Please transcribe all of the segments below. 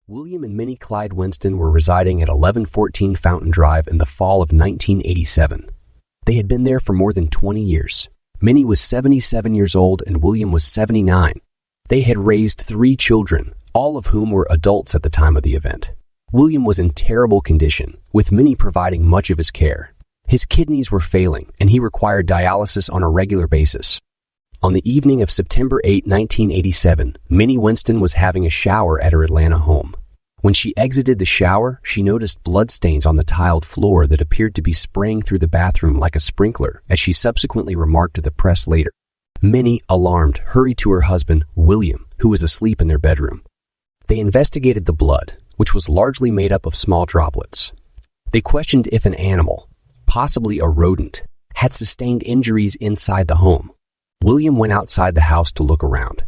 William and Minnie Clyde Winston were residing at 1114 Fountain Drive in the fall of 1987. They had been there for more than 20 years. Minnie was 77 years old and William was 79. They had raised 3 children, all of whom were adults at the time of the event. William was in terrible condition, with Minnie providing much of his care. His kidneys were failing, and he required dialysis on a regular basis. On the evening of September 8, 1987, Minnie Winston was having a shower at her Atlanta home. When she exited the shower, she noticed bloodstains on the tiled floor that appeared to be spraying through the bathroom like a sprinkler, as she subsequently remarked to the press later. Minnie, alarmed, hurried to her husband, William, who was asleep in their bedroom. They investigated the blood, which was largely made up of small droplets. They questioned if an animal, possibly a rodent, had sustained injuries inside the home. William went outside the house to look around.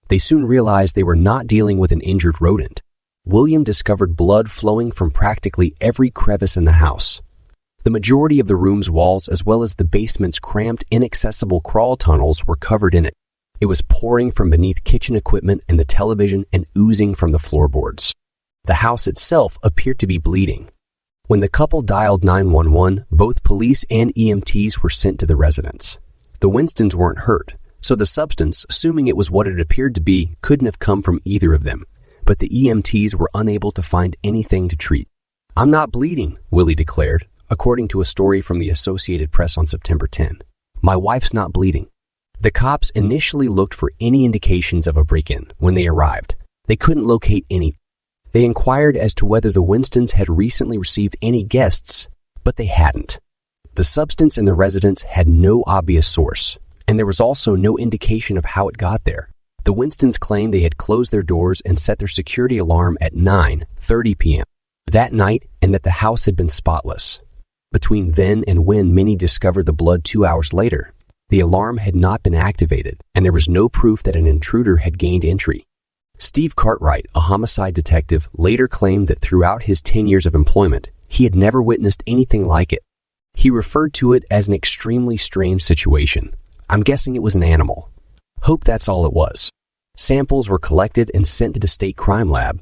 They soon realized they were not dealing with an injured rodent. William discovered blood flowing from practically every crevice in the house. The majority of the room's walls, as well as the basement's cramped, inaccessible crawl tunnels, were covered in it. It was pouring from beneath kitchen equipment and the television and oozing from the floorboards. The house itself appeared to be bleeding. When the couple dialed 911, both police and EMTs were sent to the residence. The Winstons weren't hurt, so the substance, assuming it was what it appeared to be, couldn't have come from either of them. But the EMTs were unable to find anything to treat. "I'm not bleeding," Willie declared, according to a story from the Associated Press on September 10. "My wife's not bleeding." The cops initially looked for any indications of a break-in when they arrived. They couldn't locate any. They inquired as to whether the Winstons had recently received any guests, but they hadn't. The substance in the residence had no obvious source, and there was also no indication of how it got there. The Winstons claimed they had closed their doors and set their security alarm at 9:30 p.m. that night, and that the house had been spotless. Between then and when Minnie discovered the blood 2 hours later, the alarm had not been activated, and there was no proof that an intruder had gained entry. Steve Cartwright, a homicide detective, later claimed that throughout his 10 years of employment, he had never witnessed anything like it. He referred to it as an extremely strange situation. "I'm guessing it was an animal. Hope that's all it was." Samples were collected and sent to the state crime lab.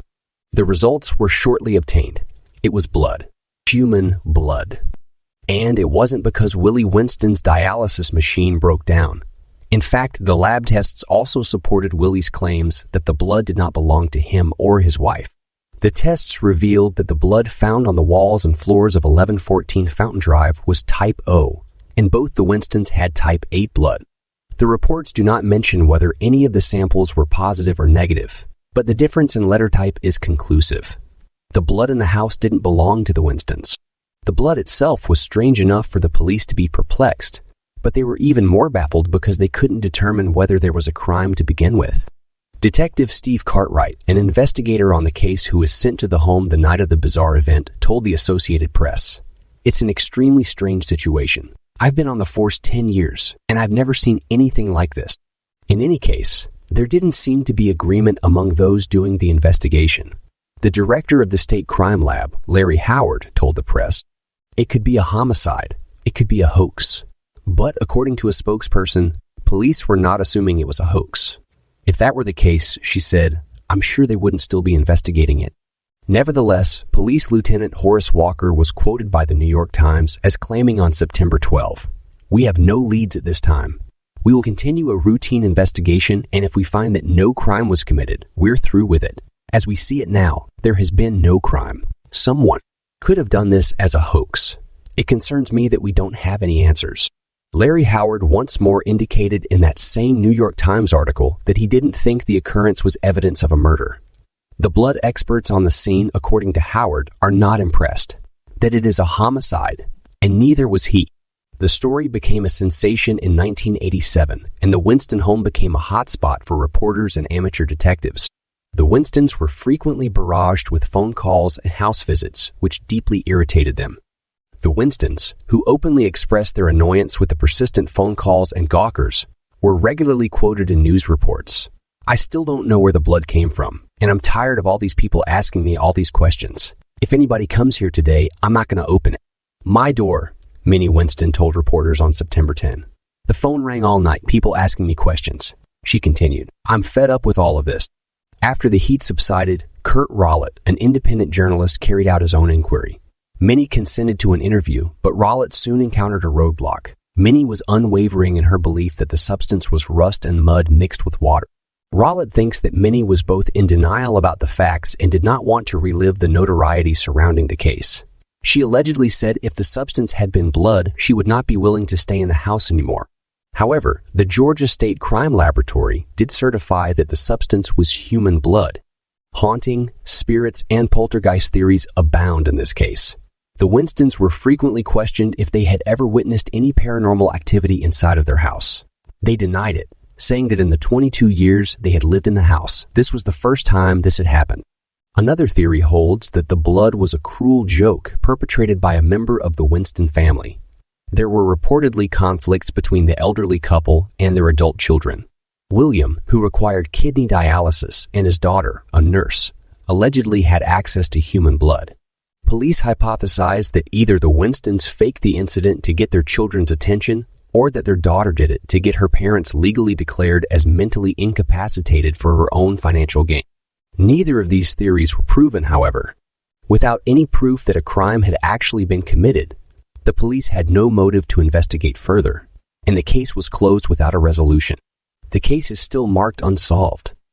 The results were shortly obtained. It was blood. Human blood. And it wasn't because Willie Winston's dialysis machine broke down. In fact, the lab tests also supported Willie's claims that the blood did not belong to him or his wife. The tests revealed that the blood found on the walls and floors of 1114 Fountain Drive was type O, and both the Winstons had type 8 blood. The reports do not mention whether any of the samples were positive or negative, but the difference in letter type is conclusive. The blood in the house didn't belong to the Winstons. The blood itself was strange enough for the police to be perplexed, but they were even more baffled because they couldn't determine whether there was a crime to begin with. Detective Steve Cartwright, an investigator on the case who was sent to the home the night of the bizarre event, told the Associated Press, "It's an extremely strange situation. I've been on the force 10 years, and I've never seen anything like this." In any case, there didn't seem to be agreement among those doing the investigation. The director of the state crime lab, Larry Howard, told the press, "It could be a homicide. It could be a hoax." But according to a spokesperson, police were not assuming it was a hoax. If that were the case, she said, "I'm sure they wouldn't still be investigating it." Nevertheless, Police Lieutenant Horace Walker was quoted by the New York Times as claiming on September 12, "We have no leads at this time. We will continue a routine investigation, and if we find that no crime was committed, we're through with it. As we see it now, there has been no crime. Someone could have done this as a hoax. It concerns me that we don't have any answers." Larry Howard once more indicated in that same New York Times article that he didn't think the occurrence was evidence of a murder. The blood experts on the scene, according to Howard, are not impressed, that it is a homicide, and neither was he. The story became a sensation in 1987, and the Winston home became a hotspot for reporters and amateur detectives. The Winstons were frequently barraged with phone calls and house visits, which deeply irritated them. The Winstons, who openly expressed their annoyance with the persistent phone calls and gawkers, were regularly quoted in news reports. "I still don't know where the blood came from, and I'm tired of all these people asking me all these questions. If anybody comes here today, I'm not going to open it. My door," Minnie Winston told reporters on September 10. "The phone rang all night, people asking me questions." She continued, "I'm fed up with all of this." After the heat subsided, Kurt Rollet, an independent journalist, carried out his own inquiry. Minnie consented to an interview, but Rollet soon encountered a roadblock. Minnie was unwavering in her belief that the substance was rust and mud mixed with water. Rollet thinks that Minnie was both in denial about the facts and did not want to relive the notoriety surrounding the case. She allegedly said if the substance had been blood, she would not be willing to stay in the house anymore. However, the Georgia State Crime Laboratory did certify that the substance was human blood. Haunting, spirits, and poltergeist theories abound in this case. The Winstons were frequently questioned if they had ever witnessed any paranormal activity inside of their house. They denied it, saying that in the 22 years they had lived in the house, this was the first time this had happened. Another theory holds that the blood was a cruel joke perpetrated by a member of the Winston family. There were reportedly conflicts between the elderly couple and their adult children. William, who required kidney dialysis, and his daughter, a nurse, allegedly had access to human blood. Police hypothesized that either the Winstons faked the incident to get their children's attention, or that their daughter did it to get her parents legally declared as mentally incapacitated for her own financial gain. Neither of these theories were proven, however. Without any proof that a crime had actually been committed, the police had no motive to investigate further, and the case was closed without a resolution. The case is still marked unsolved.